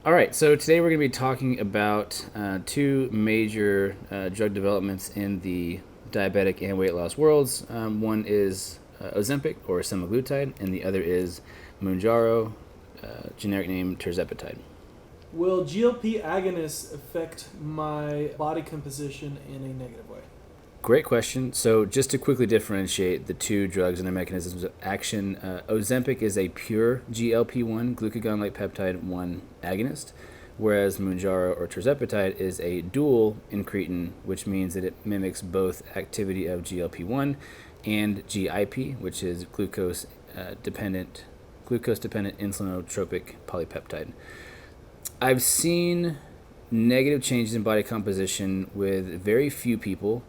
All right, so today we're going to be talking about two major drug developments in the diabetic and weight loss worlds. One is Ozempic or semaglutide, and the other is Mounjaro, generic name tirzepatide. Will GLP agonists affect my body composition in a negative way? Great question. So, just to quickly differentiate the two drugs and their mechanisms of action, Ozempic is a pure GLP-1 glucagon-like peptide 1 agonist, whereas Mounjaro or tirzepatide is a dual incretin, which means that it mimics both activity of GLP-1 and GIP, which is glucose-dependent insulinotropic polypeptide. I've seen negative changes in body composition with very few people,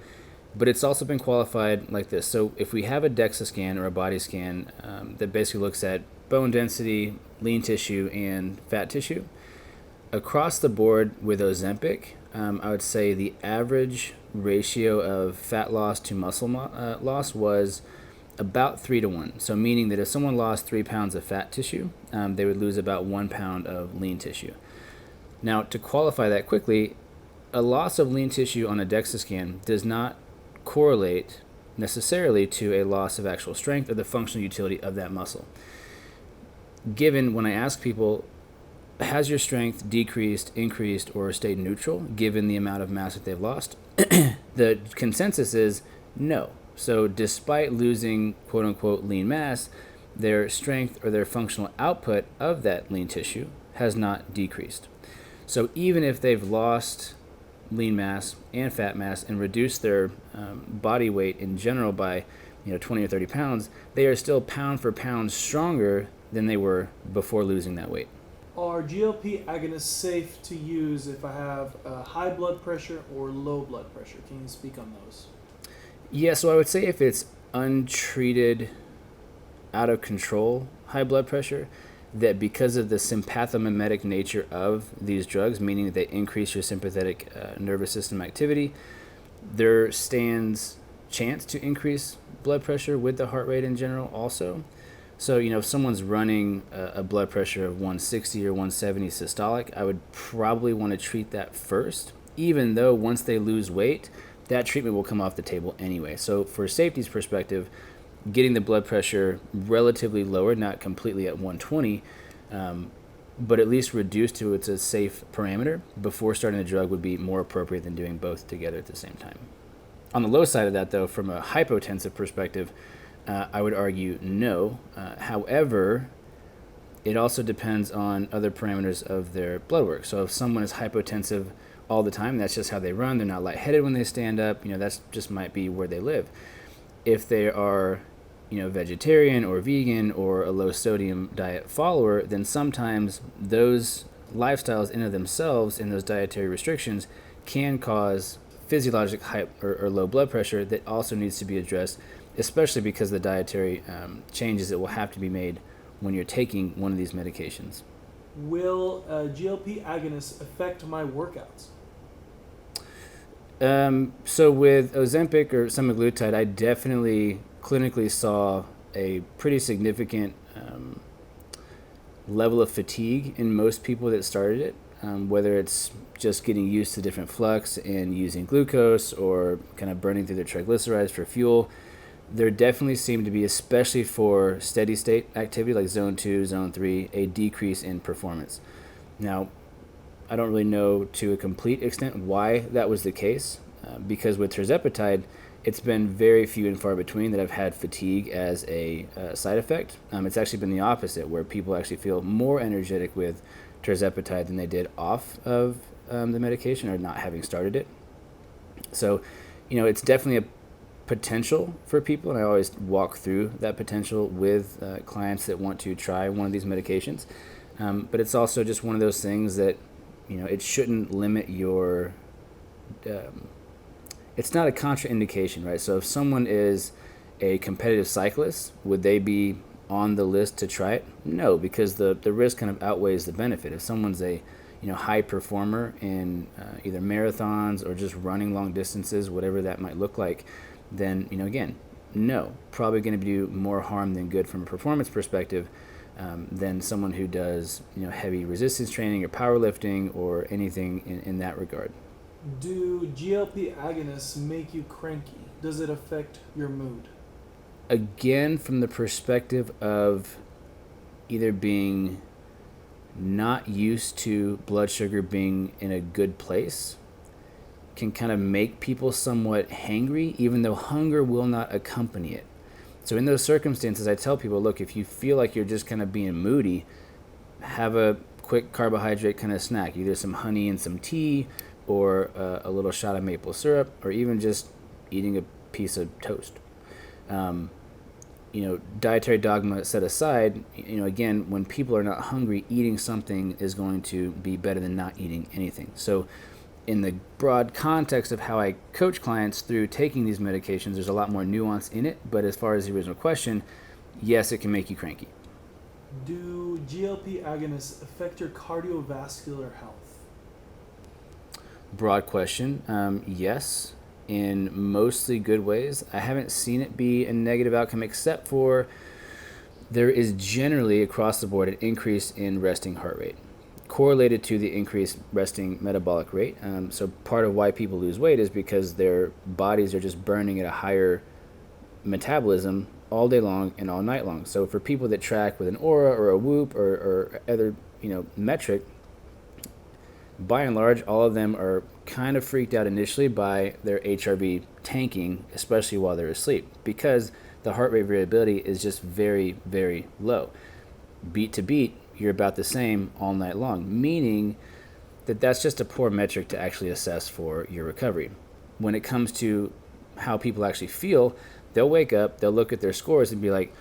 but it's also been qualified like this. So if we have a DEXA scan or a body scan that basically looks at bone density, lean tissue, and fat tissue, across the board with Ozempic, I would say the average ratio of fat loss to muscle loss was about 3 to 1. So meaning that if someone lost 3 pounds of fat tissue, they would lose about 1 pound of lean tissue. Now, to qualify that quickly, a loss of lean tissue on a DEXA scan does not correlate necessarily to a loss of actual strength or the functional utility of that muscle. Given when I ask people, has your strength decreased, increased, or stayed neutral given the amount of mass that they've lost? The consensus is no. So despite losing quote unquote lean mass, their strength or their functional output of that lean tissue has not decreased. So even if they've lost lean mass and fat mass and reduced their body weight in general by 20 or 30 pounds, they are still pound for pound stronger than they were before losing that weight. Are GLP agonists safe to use if I have high blood pressure or low blood pressure? Can you speak on those? Yeah, so I would say if it's untreated, out of control high blood pressure, that because of the sympathomimetic nature of these drugs, meaning that they increase your sympathetic nervous system activity, there stands chance to increase blood pressure with the heart rate in general also. So, if someone's running a blood pressure of 160 or 170 systolic, I would probably want to treat that first, even though once they lose weight, that treatment will come off the table anyway. So for safety's perspective, getting the blood pressure relatively lower, not completely at 120, but at least reduced to it's a safe parameter before starting the drug would be more appropriate than doing both together at the same time. On the low side of that, though, from a hypotensive perspective, I would argue no. However, it also depends on other parameters of their blood work. So if someone is hypotensive all the time, that's just how they run. They're not lightheaded when they stand up. That's just might be where they live. If they are vegetarian or vegan or a low sodium diet follower, then sometimes those lifestyles in of themselves and those dietary restrictions can cause physiologic high or low blood pressure that also needs to be addressed, especially because of the dietary changes that will have to be made when you're taking one of these medications. Will GLP agonists affect my workouts? So with Ozempic or semaglutide, I definitely clinically saw a pretty significant level of fatigue in most people that started it, whether it's just getting used to different flux and using glucose or kind of burning through their triglycerides for fuel. There definitely seemed to be, especially for steady state activity like zone 2, zone 3, a decrease in performance. Now, I don't really know to a complete extent why that was the case, because with tirzepatide, it's been very few and far between that I've had fatigue as a side effect. It's actually been the opposite, where people actually feel more energetic with tirzepatide than they did off of the medication or not having started it. So, it's definitely a potential for people, and I always walk through that potential with clients that want to try one of these medications. But it's also just one of those things that, it shouldn't limit your... it's not a contraindication, right? So if someone is a competitive cyclist, would they be on the list to try it? No, because the risk kind of outweighs the benefit. If someone's a high performer in either marathons or just running long distances, whatever that might look like, then again, no, probably going to do more harm than good from a performance perspective. than someone who does heavy resistance training or powerlifting or anything in that regard. Do GLP agonists make you cranky? Does it affect your mood? Again, from the perspective of either being not used to blood sugar being in a good place, can kind of make people somewhat hangry, even though hunger will not accompany it. So in those circumstances, I tell people, look, if you feel like you're just kind of being moody, have a quick carbohydrate kind of snack, either some honey and some tea, or a little shot of maple syrup, or even just eating a piece of toast. Dietary dogma set aside, again, when people are not hungry, eating something is going to be better than not eating anything. So in the broad context of how I coach clients through taking these medications, there's a lot more nuance in it. But as far as the original question, yes, it can make you cranky. Do GLP agonists affect your cardiovascular health? Broad question. Yes, in mostly good ways. I haven't seen it be a negative outcome, except for there is generally across the board an increase in resting heart rate, correlated to the increased resting metabolic rate. So part of why people lose weight is because their bodies are just burning at a higher metabolism all day long and all night long. So for people that track with an Oura or a Whoop or other metric, by and large, all of them are kind of freaked out initially by their HRV tanking, especially while they're asleep, because the heart rate variability is just very, very low. Beat to beat, you're about the same all night long, meaning that that's just a poor metric to actually assess for your recovery. When it comes to how people actually feel, they'll wake up, they'll look at their scores and be like,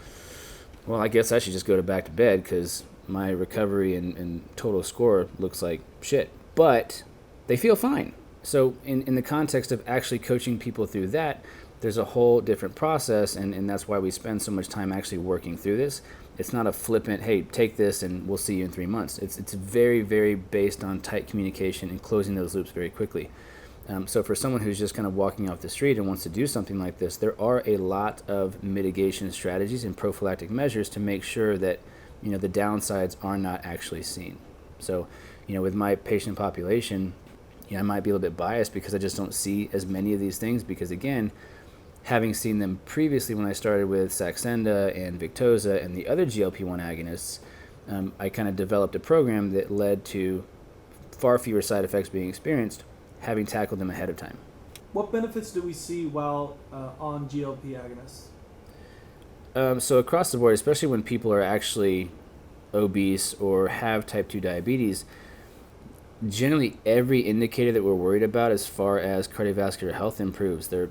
well, I guess I should just go back to bed because my recovery and total score looks like shit. But they feel fine. So in the context of actually coaching people through that, there's a whole different process, and that's why we spend so much time actually working through this. It's not a flippant, hey, take this and we'll see you in 3 months. It's very, very based on tight communication and closing those loops very quickly. So for someone who's just kind of walking off the street and wants to do something like this, there are a lot of mitigation strategies and prophylactic measures to make sure that the downsides are not actually seen. So with my patient population, I might be a little bit biased because I just don't see as many of these things because, again, having seen them previously when I started with Saxenda and Victoza and the other GLP-1 agonists, I kind of developed a program that led to far fewer side effects being experienced, having tackled them ahead of time. What benefits do we see while on GLP agonists? So across the board, especially when people are actually obese or have type 2 diabetes, generally every indicator that we're worried about as far as cardiovascular health improves. Their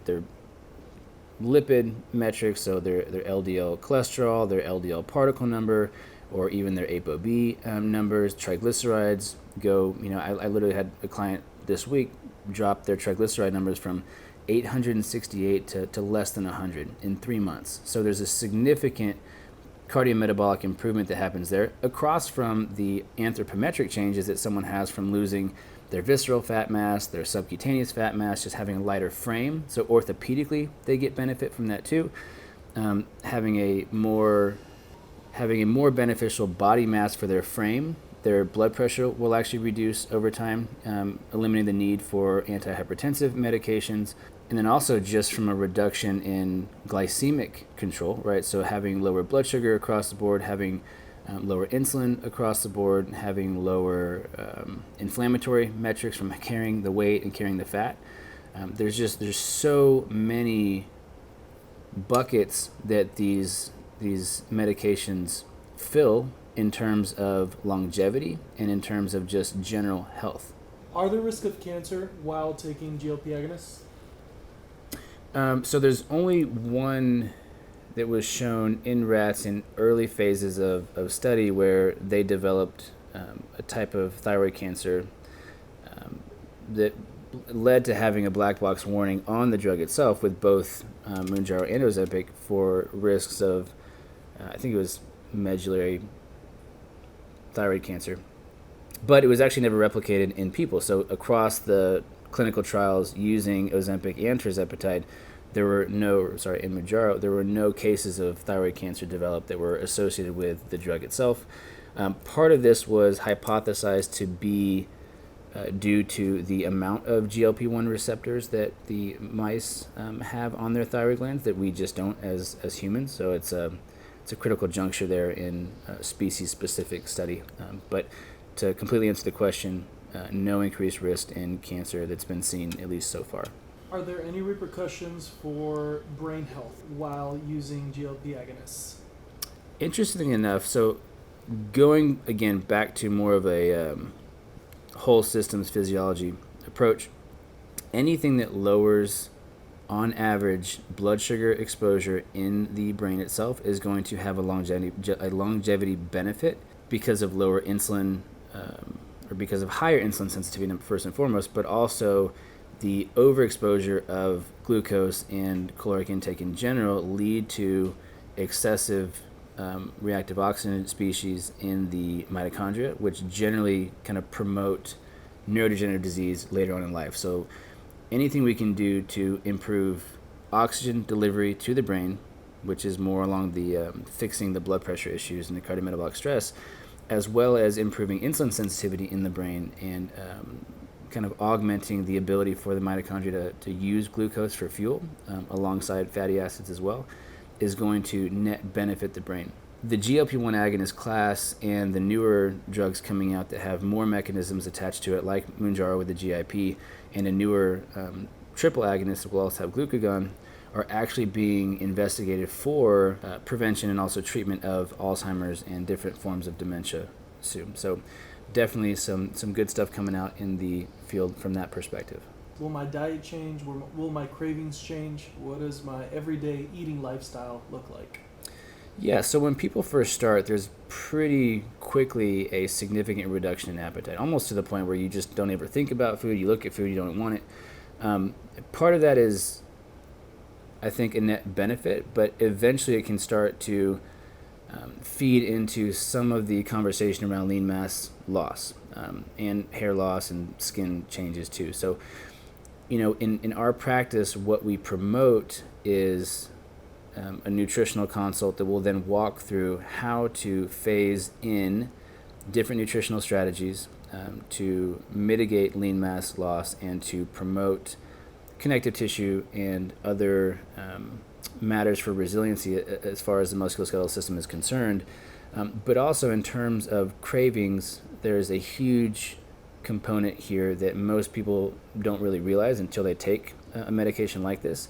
lipid metrics, so their LDL cholesterol, their LDL particle number, or even their ApoB numbers, triglycerides go, I literally had a client this week drop their triglyceride numbers from 868 to less than 100 in 3 months. So there's a significant cardiometabolic improvement that happens there, across from the anthropometric changes that someone has from losing their visceral fat mass, their subcutaneous fat mass, just having a lighter frame. So orthopedically, they get benefit from that too. Having a more beneficial body mass for their frame. Their blood pressure will actually reduce over time, eliminating the need for antihypertensive medications. And then also just from a reduction in glycemic control, right? So having lower blood sugar across the board, having lower insulin across the board, having lower inflammatory metrics from carrying the weight and carrying the fat. There's so many buckets that these medications fill in terms of longevity and in terms of just general health. Are there risk of cancer while taking GLP agonists? So there's only one that was shown in rats in early phases of study where they developed a type of thyroid cancer that led to having a black box warning on the drug itself with both Mounjaro and Ozempic for risks of, I think it was medullary thyroid cancer. But it was actually never replicated in people. So across the clinical trials using Ozempic and tirzepatide, in Mounjaro, there were no cases of thyroid cancer developed that were associated with the drug itself. Part of this was hypothesized to be due to the amount of GLP-1 receptors that the mice have on their thyroid glands that we just don't as humans. So it's a critical juncture there in species-specific study. But to completely answer the question, no increased risk in cancer that's been seen, at least so far. Are there any repercussions for brain health while using GLP agonists? Interestingly enough, so going again back to more of a whole systems physiology approach, anything that lowers on average blood sugar exposure in the brain itself is going to have a longevity benefit because of lower insulin or because of higher insulin sensitivity first and foremost, but also the overexposure of glucose and caloric intake in general lead to excessive reactive oxygen species in the mitochondria, which generally kind of promote neurodegenerative disease later on in life. So anything we can do to improve oxygen delivery to the brain, which is more along the fixing the blood pressure issues and the cardiometabolic stress, as well as improving insulin sensitivity in the brain and kind of augmenting the ability for the mitochondria to use glucose for fuel alongside fatty acids as well, is going to net benefit the brain. The GLP-1 agonist class and the newer drugs coming out that have more mechanisms attached to it, like Mounjaro with the GIP, and a newer triple agonist that will also have glucagon, are actually being investigated for prevention and also treatment of Alzheimer's and different forms of dementia soon. So definitely some good stuff coming out in the field from that perspective. Will my diet change? Will my cravings change? What does my everyday eating lifestyle look like? Yeah, so when people first start, there's pretty quickly a significant reduction in appetite, almost to the point where you just don't ever think about food. You look at food, you don't want it. Part of that is, I think, a net benefit, but eventually it can start to feed into some of the conversation around lean mass loss and hair loss and skin changes too. So, in our practice, what we promote is a nutritional consult that will then walk through how to phase in different nutritional strategies to mitigate lean mass loss and to promote connective tissue and other matters for resiliency as far as the musculoskeletal system is concerned. But also in terms of cravings, there's a huge component here that most people don't really realize until they take a medication like this.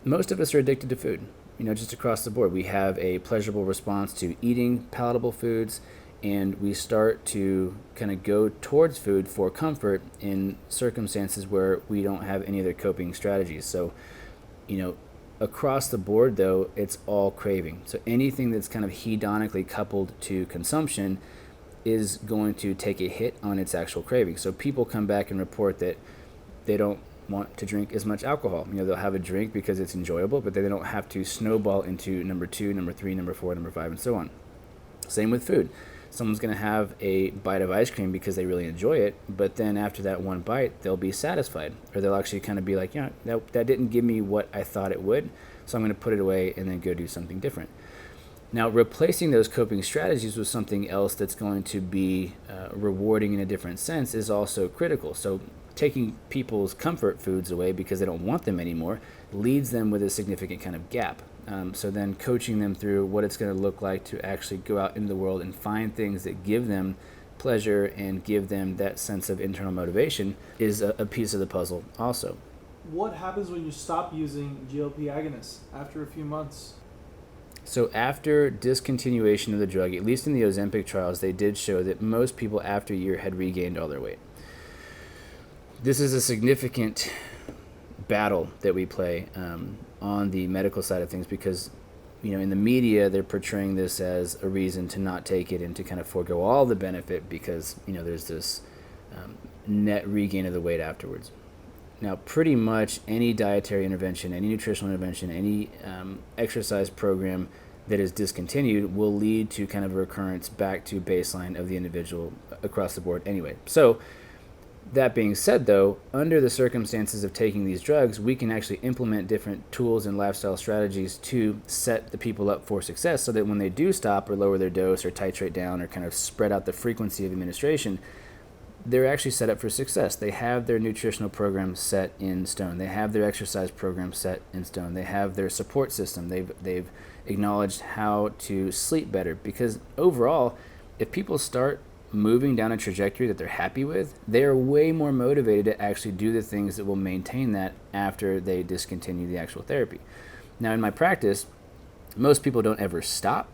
Most of us are addicted to food, just across the board. We have a pleasurable response to eating palatable foods, and we start to kind of go towards food for comfort in circumstances where we don't have any other coping strategies. So, across the board, though, it's all craving. So anything that's kind of hedonically coupled to consumption is going to take a hit on its actual craving. So people come back and report that they don't want to drink as much alcohol. They'll have a drink because it's enjoyable, but they don't have to snowball into number 2, number 3, number 4, number 5, and so on. Same with food. Someone's going to have a bite of ice cream because they really enjoy it, but then after that one bite, they'll be satisfied, or they'll actually kind of be like, that didn't give me what I thought it would, so I'm going to put it away and then go do something different. Now, replacing those coping strategies with something else that's going to be rewarding in a different sense is also critical. So taking people's comfort foods away because they don't want them anymore leads them with a significant kind of gap. So then coaching them through what it's going to look like to actually go out into the world and find things that give them pleasure and give them that sense of internal motivation is a piece of the puzzle also. What happens when you stop using GLP agonists after a few months? So after discontinuation of the drug, at least in the Ozempic trials, they did show that most people after a year had regained all their weight. This is a significant battle that we play on the medical side of things because, in the media, they're portraying this as a reason to not take it and to kind of forego all the benefit because, there's this net regain of the weight afterwards. Now, pretty much any dietary intervention, any nutritional intervention, any exercise program that is discontinued will lead to kind of a recurrence back to baseline of the individual across the board anyway. So That being said, though, under the circumstances of taking these drugs, we can actually implement different tools and lifestyle strategies to set the people up for success so that when they do stop or lower their dose or titrate down or kind of spread out the frequency of administration, they're actually set up for success. They have their nutritional program set in stone. They have their exercise program set in stone. They have their support system. They've acknowledged how to sleep better, because overall, if people start moving down a trajectory that they're happy with, they are way more motivated to actually do the things that will maintain that after they discontinue the actual therapy. Now, in my practice, most people don't ever stop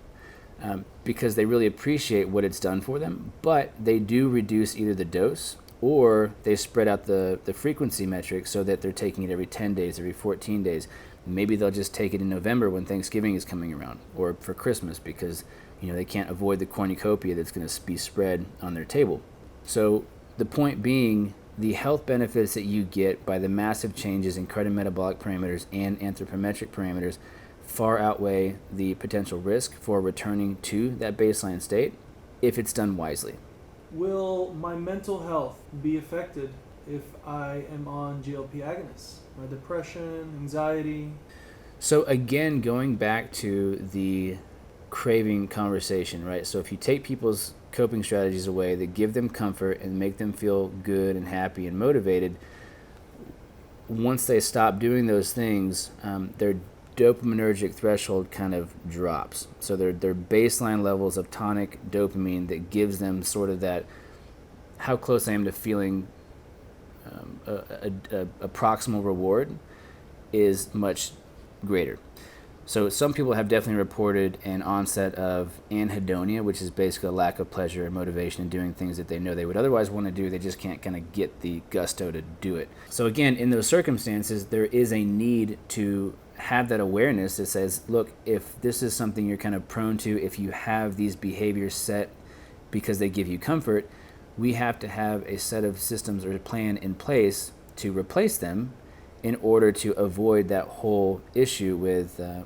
because they really appreciate what it's done for them, but they do reduce either the dose or they spread out the frequency metric so that they're taking it every 10 days, every 14 days. Maybe they'll just take it in November when Thanksgiving is coming around, or for Christmas because they can't avoid the cornucopia that's going to be spread on their table. So the point being, the health benefits that you get by the massive changes in cardiometabolic parameters and anthropometric parameters far outweigh the potential risk for returning to that baseline state if it's done wisely. Will my mental health be affected if I am on GLP agonists? My depression, anxiety? So again, going back to the craving conversation, right? So if you take people's coping strategies away that give them comfort and make them feel good and happy and motivated, once they stop doing those things, their dopaminergic threshold kind of drops. So their baseline levels of tonic dopamine that gives them sort of that how close I am to feeling a proximal reward is much greater. So some people have definitely reported an onset of anhedonia, which is basically a lack of pleasure and motivation in doing things that they know they would otherwise want to do. They just can't kind of get the gusto to do it. So again, in those circumstances, there is a need to have that awareness that says, look, if this is something you're kind of prone to, if you have these behaviors set because they give you comfort, we have to have a set of systems or a plan in place to replace them in order to avoid that whole issue with the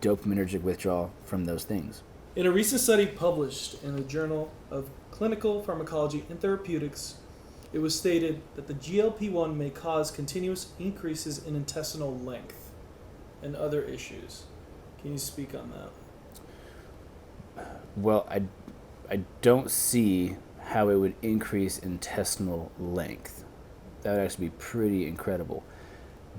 dopaminergic withdrawal from those things. In a recent study published in the Journal of Clinical Pharmacology and Therapeutics, it was stated that the GLP-1 may cause continuous increases in intestinal length and other issues. Can you speak on that? Well, I don't see how it would increase intestinal length. That would actually be pretty incredible.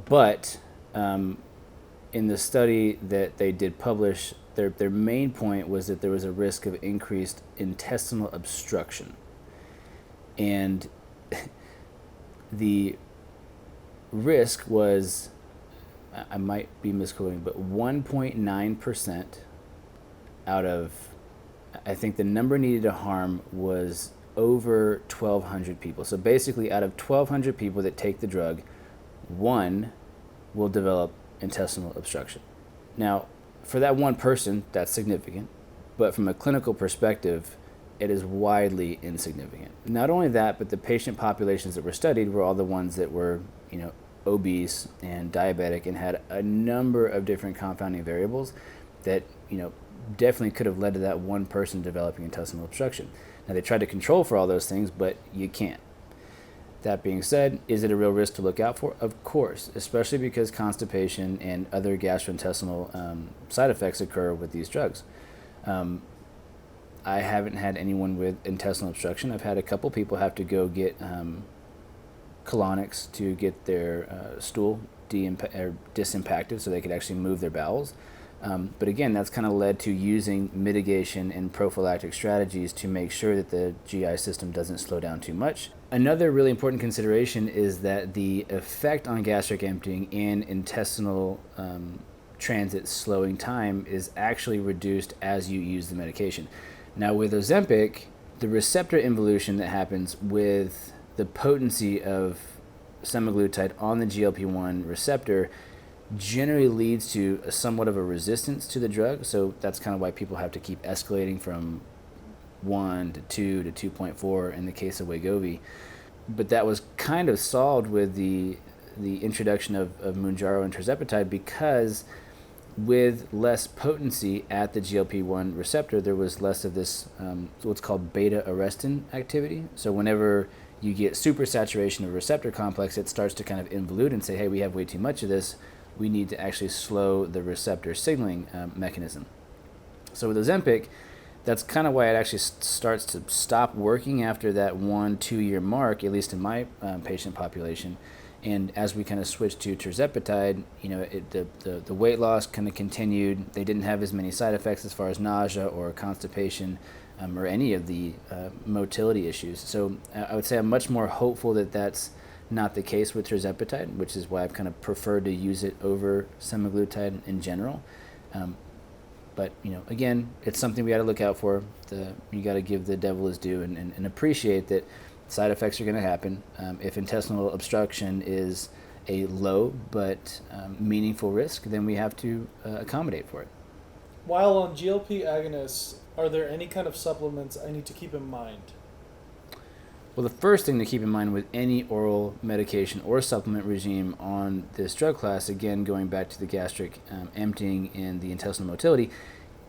But in the study that they did publish, their main point was that there was a risk of increased intestinal obstruction. And the risk was, I might be misquoting, but 1.9% out of, I think the number needed to harm was over 1,200 people. So basically, out of 1,200 people that take the drug, one will develop intestinal obstruction. Now, for that one person, that's significant, but from a clinical perspective, it is widely insignificant. Not only that, but the patient populations that were studied were all the ones that were, obese and diabetic and had a number of different confounding variables that, definitely could have led to that one person developing intestinal obstruction. Now, they tried to control for all those things, but you can't. That being said, is it a real risk to look out for? Of course, especially because constipation and other gastrointestinal side effects occur with these drugs. I haven't had anyone with intestinal obstruction. I've had a couple people have to go get colonics to get their stool disimpacted so they could actually move their bowels. But again, that's kind of led to using mitigation and prophylactic strategies to make sure that the GI system doesn't slow down too much. Another really important consideration is that the effect on gastric emptying and intestinal transit slowing time is actually reduced as you use the medication. Now with Ozempic, the receptor involution that happens with the potency of semaglutide on the GLP-1 receptor generally leads to somewhat of a resistance to the drug. So that's kind of why people have to keep escalating from 1 to 2 to 2.4 in the case of Wegovy. But that was kind of solved with the introduction of Mounjaro and tirzepatide, because with less potency at the GLP-1 receptor, there was less of this what's called beta-arrestin activity. So whenever you get supersaturation of receptor complex, it starts to kind of involute and say, hey, we have way too much of this. We need to actually slow the receptor signaling mechanism. So with Ozempic, that's kind of why it actually starts to stop working after that 1-2 year mark, at least in my patient population. And as we kind of switched to tirzepatide, the weight loss kind of continued. They didn't have as many side effects as far as nausea or constipation or any of the motility issues. So I would say I'm much more hopeful that that's not the case with tirzepatide, which is why I've kind of preferred to use it over semaglutide in general. But again, it's something we got to look out for. You got to give the devil his due and appreciate that side effects are going to happen. If intestinal obstruction is a low but meaningful risk, then we have to accommodate for it. While on GLP agonists, are there any kind of supplements I need to keep in mind? Well, the first thing to keep in mind with any oral medication or supplement regime on this drug class, again, going back to the gastric emptying and the intestinal motility,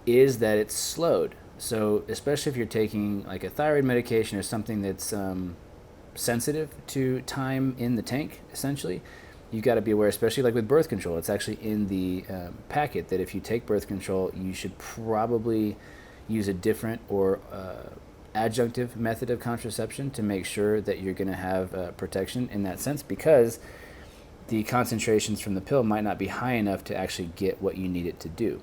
is that it's slowed. So especially if you're taking like a thyroid medication or something that's sensitive to time in the tank, essentially, you've got to be aware, especially like with birth control. It's actually in the packet that if you take birth control, you should probably use a different or adjunctive method of contraception to make sure that you're going to have protection in that sense, because the concentrations from the pill might not be high enough to actually get what you need it to do.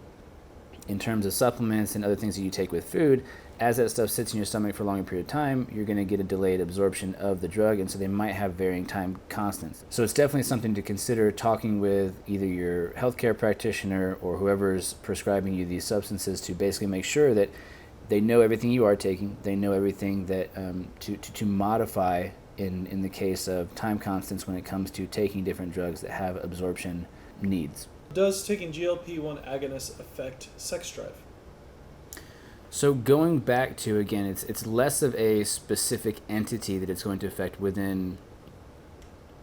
In terms of supplements and other things that you take with food, as that stuff sits in your stomach for a longer period of time, you're going to get a delayed absorption of the drug, and so they might have varying time constants. So it's definitely something to consider talking with either your healthcare practitioner or whoever's prescribing you these substances to basically make sure that they know everything you are taking. They know everything that to modify in the case of time constants when it comes to taking different drugs that have absorption needs. Does taking GLP-1 agonists affect sex drive? So going back to, again, it's less of a specific entity that it's going to affect within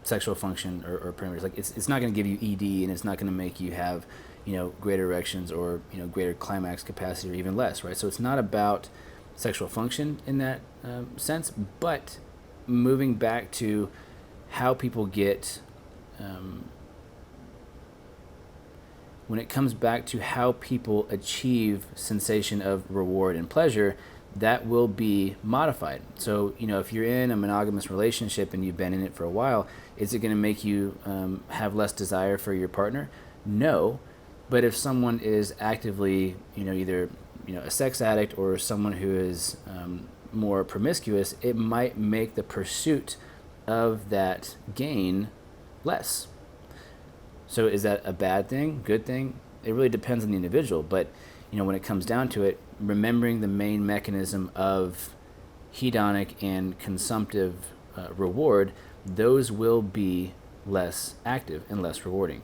sexual function or parameters. Like it's not going to give you ED, and it's not going to make you have greater erections or greater climax capacity or even less, right? So it's not about sexual function in that sense, but moving back to how people get when it comes back to how people achieve sensation of reward and pleasure, that will be modified. So, if you're in a monogamous relationship and you've been in it for a while, is it going to make you have less desire for your partner? No. But if someone is actively, either a sex addict or someone who is more promiscuous, it might make the pursuit of that gain less. So is that a bad thing, good thing? It really depends on the individual. But when it comes down to it, remembering the main mechanism of hedonic and consumptive reward, those will be less active and less rewarding.